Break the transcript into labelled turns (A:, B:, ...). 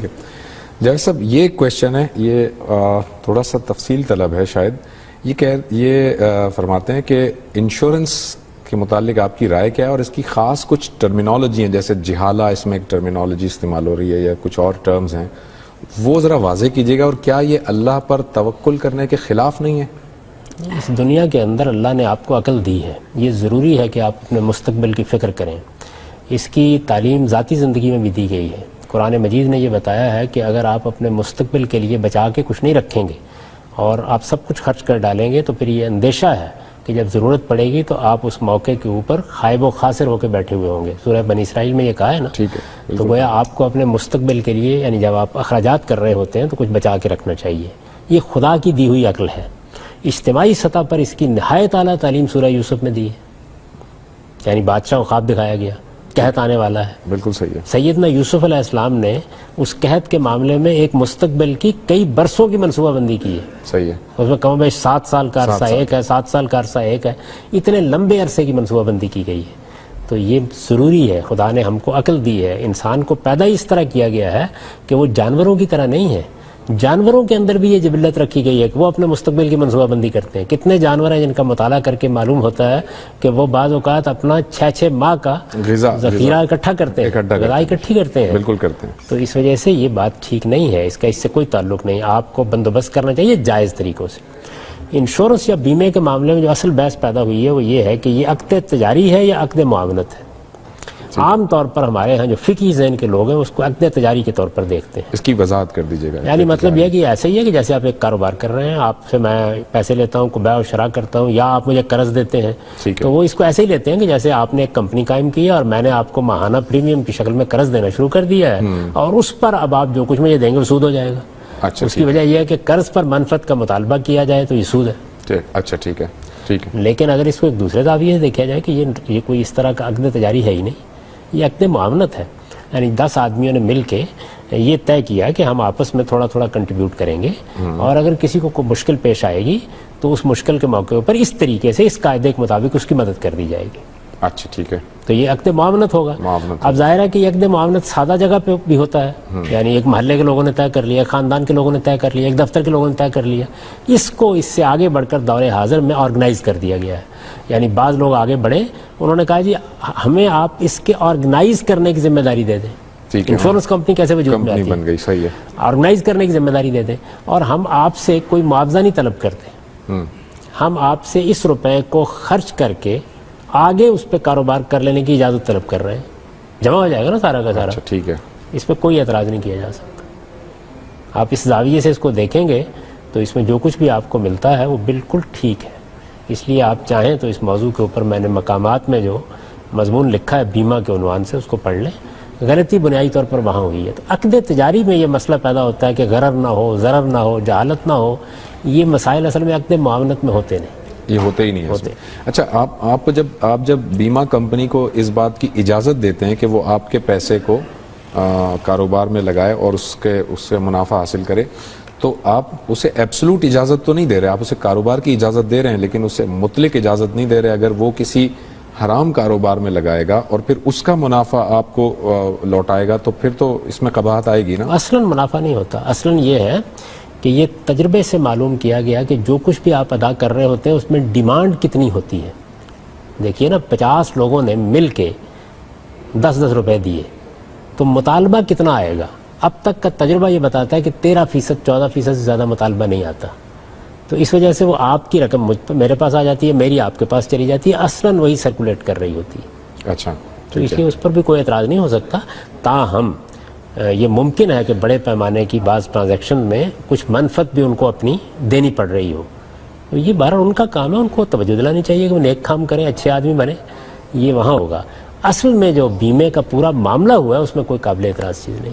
A: ٹھیک ہے جاوید صاحب، یہ کویشچن ہے، یہ تھوڑا سا تفصیل طلب ہے شاید. یہ فرماتے ہیں کہ انشورنس کے متعلق آپ کی رائے کیا ہے، اور اس کی خاص کچھ ٹرمینالوجی ہیں، جیسے جہالہ اس میں ایک ٹرمینالوجی استعمال ہو رہی ہے یا کچھ اور ٹرمز ہیں، وہ ذرا واضح کیجیے گا. اور کیا یہ اللہ پر توکل کرنے کے خلاف نہیں ہے؟
B: اس دنیا کے اندر اللہ نے آپ کو عقل دی ہے، یہ ضروری ہے کہ آپ اپنے مستقبل کی فکر کریں. اس کی تعلیم ذاتی زندگی میں بھی دی گئی ہے. قرآن مجید نے یہ بتایا ہے کہ اگر آپ اپنے مستقبل کے لیے بچا کے کچھ نہیں رکھیں گے اور آپ سب کچھ خرچ کر ڈالیں گے تو پھر یہ اندیشہ ہے کہ جب ضرورت پڑے گی تو آپ اس موقع کے اوپر خائب و خاسر ہو کے بیٹھے ہوئے ہوں گے. سورہ بنی اسرائیل میں یہ کہا ہے نا.
A: ٹھیک ہے،
B: تو گویا آپ کو اپنے مستقبل کے لیے، یعنی جب آپ اخراجات کر رہے ہوتے ہیں تو کچھ بچا کے رکھنا چاہیے. یہ خدا کی دی ہوئی عقل ہے. اجتماعی سطح پر اس کی نہایت اعلیٰ تعلیم سورہ یوسف میں دی ہے. یعنی بادشاہ کو خواب دکھایا گیا، قحط آنے والا ہے.
A: بالکل صحیح ہے.
B: سیدنا یوسف علیہ السلام نے اس قحط کے معاملے میں ایک مستقبل کی کئی برسوں کی منصوبہ بندی کی ہے.
A: صحیح ہے.
B: اس میں کم و بیش 7 سال کا عرصہ ایک ہے، 7 سال کا عرصہ ایک ہے. اتنے لمبے عرصے کی منصوبہ بندی کی گئی ہے. تو یہ ضروری ہے. خدا نے ہم کو عقل دی ہے. انسان کو پیدا اس طرح کیا گیا ہے کہ وہ جانوروں کی طرح نہیں ہے. جانوروں کے اندر بھی یہ جبلت رکھی گئی ہے کہ وہ اپنے مستقبل کی منصوبہ بندی کرتے ہیں. کتنے جانور ہیں جن کا مطالعہ کر کے معلوم ہوتا ہے کہ وہ بعض اوقات اپنا 6 ماہ کا ذخیرہ اکٹھا کرتے ہیں، غذا اکٹھی کرتے ہیں.
A: بالکل کرتے ہیں.
B: تو اس وجہ سے یہ بات ٹھیک نہیں ہے. اس کا اس سے کوئی تعلق نہیں. آپ کو بندوبست کرنا چاہیے جائز طریقوں سے. انشورنس یا بیمے کے معاملے میں جو اصل بحث پیدا ہوئی ہے وہ یہ ہے کہ یہ عقد تجاری ہے یا عقد معاونت ہے. عام طور پر ہمارے ہاں جو فقہی ذہن کے لوگ ہیں اس کو عقد تجاری کے طور پر دیکھتے ہیں.
A: اس کی وضاحت کر دیجیے گا.
B: یعنی مطلب یہ کہ ایسا ہی ہے کہ جیسے آپ ایک کاروبار کر رہے ہیں، آپ سے میں پیسے لیتا ہوں، بیع و شراء کرتا ہوں، یا آپ مجھے قرض دیتے ہیں، تو وہ اس کو ایسے ہی لیتے ہیں کہ جیسے آپ نے ایک کمپنی قائم کی ہے اور میں نے آپ کو ماہانہ پریمیم کی شکل میں قرض دینا شروع کر دیا ہے، اور اس پر اب آپ جو کچھ مجھے دیں گے وہ سود ہو جائے گا. اس کی وجہ یہ ہے کہ قرض پر منفعت کا مطالبہ کیا جائے تو یہ سود ہے.
A: اچھا ٹھیک ہے، ٹھیک ہے.
B: لیکن اگر اس کو ایک دوسرے زاویے سے دیکھا جائے کہ یہ کوئی اس طرح کا عقد تجاری ہے ہی نہیں، یہ عقد معاونت ہے. یعنی 10 آدمیوں نے مل کے یہ طے کیا کہ ہم آپس میں تھوڑا تھوڑا کنٹریبیوٹ کریں گے، اور اگر کسی کو کوئی مشکل پیش آئے گی تو اس مشکل کے موقع پر اس طریقے سے، اس قاعدے کے مطابق اس کی مدد کر دی جائے گی.
A: اچھا ٹھیک ہے.
B: تو یہ عقد معاونت ہوگا. اب ظاہر ہے کہ یہ عقد معاونت سادہ جگہ پہ بھی ہوتا ہے. یعنی ایک محلے کے لوگوں نے طے کر لیا، ایک خاندان کے لوگوں نے طے کر لیا، ایک دفتر کے لوگوں نے طے کر لیا. اس کو اس سے آگے بڑھ کر دور حاضر میں آرگنائز کر دیا گیا ہے. یعنی بعض لوگ آگے بڑھے، انہوں نے کہا جی ہمیں آپ اس کے آرگنائز کرنے کی ذمہ داری دے دیں. انشورنس کمپنی کیسے وجود میں آتی
A: بن گئی؟ صحیح ہے.
B: آرگنائز کرنے کی ذمہ داری دے دیں، اور ہم آپ سے کوئی معاوضہ نہیں طلب کرتے. ہم آپ سے اس روپے کو خرچ کر کے آگے اس پہ کاروبار کر لینے کی اجازت طلب کر رہے ہیں. جمع ہو جائے گا نا سارا کا سارا.
A: ٹھیک ہے.
B: اس پہ کوئی اعتراض نہیں کیا جا سکتا. آپ اس زاویے سے اس کو دیکھیں گے تو اس میں جو کچھ بھی آپ کو ملتا ہے وہ بالکل ٹھیک ہے. اس لیے آپ چاہیں تو اس موضوع کے اوپر میں نے مقامات میں جو مضمون لکھا ہے بیمہ کے عنوان سے، اس کو پڑھ لیں. غلطی بنیادی طور پر وہاں ہوئی ہے. تو عقد تجاری میں یہ مسئلہ پیدا ہوتا ہے کہ غرر نہ ہو، ضرر نہ ہو، جہالت نہ ہو. یہ مسائل اصل میں عقد معاونت میں ہوتے نہیں.
A: یہ ہوتے ہی نہیں ہوتے. اچھا، آپ جب بیمہ کمپنی کو اس بات کی اجازت دیتے ہیں کہ وہ آپ کے پیسے کو کاروبار میں لگائے اور اس سے منافع حاصل کرے، تو آپ اسے ایبسلوٹ اجازت تو نہیں دے رہے، آپ اسے کاروبار کی اجازت دے رہے ہیں، لیکن اسے مطلق اجازت نہیں دے رہے. اگر وہ کسی حرام کاروبار میں لگائے گا اور پھر اس کا منافع آپ کو لوٹائے گا تو پھر تو اس میں قباحت آئے گی نا.
B: اصلاً منافع نہیں ہوتا. اصلاً یہ ہے کہ یہ تجربے سے معلوم کیا گیا کہ جو کچھ بھی آپ ادا کر رہے ہوتے ہیں اس میں ڈیمانڈ کتنی ہوتی ہے. دیکھیے نا، 50 لوگوں نے مل کے 10 روپے دیے تو مطالبہ کتنا آئے گا. اب تک کا تجربہ یہ بتاتا ہے کہ 13%، 14% سے زیادہ مطالبہ نہیں آتا. تو اس وجہ سے وہ آپ کی رقم میرے پاس آ جاتی ہے، میری آپ کے پاس چلی جاتی ہے، اصلاً وہی سرکولیٹ کر رہی ہوتی ہے.
A: اچھا،
B: تو اس لیے اس پر بھی کوئی اعتراض نہیں ہو سکتا. تاہم یہ ممکن ہے کہ بڑے پیمانے کی بعض ٹرانزیکشن میں کچھ منفعت بھی ان کو اپنی دینی پڑ رہی ہو. یہ بہرحال ان کا کام ہے، ان کو توجہ دلانی چاہیے کہ وہ نیک کام کریں، اچھے آدمی بنے. یہ وہاں ہوگا. اصل میں جو بیمے کا پورا معاملہ ہوا ہے اس میں کوئی قابل اعتراض چیز نہیں.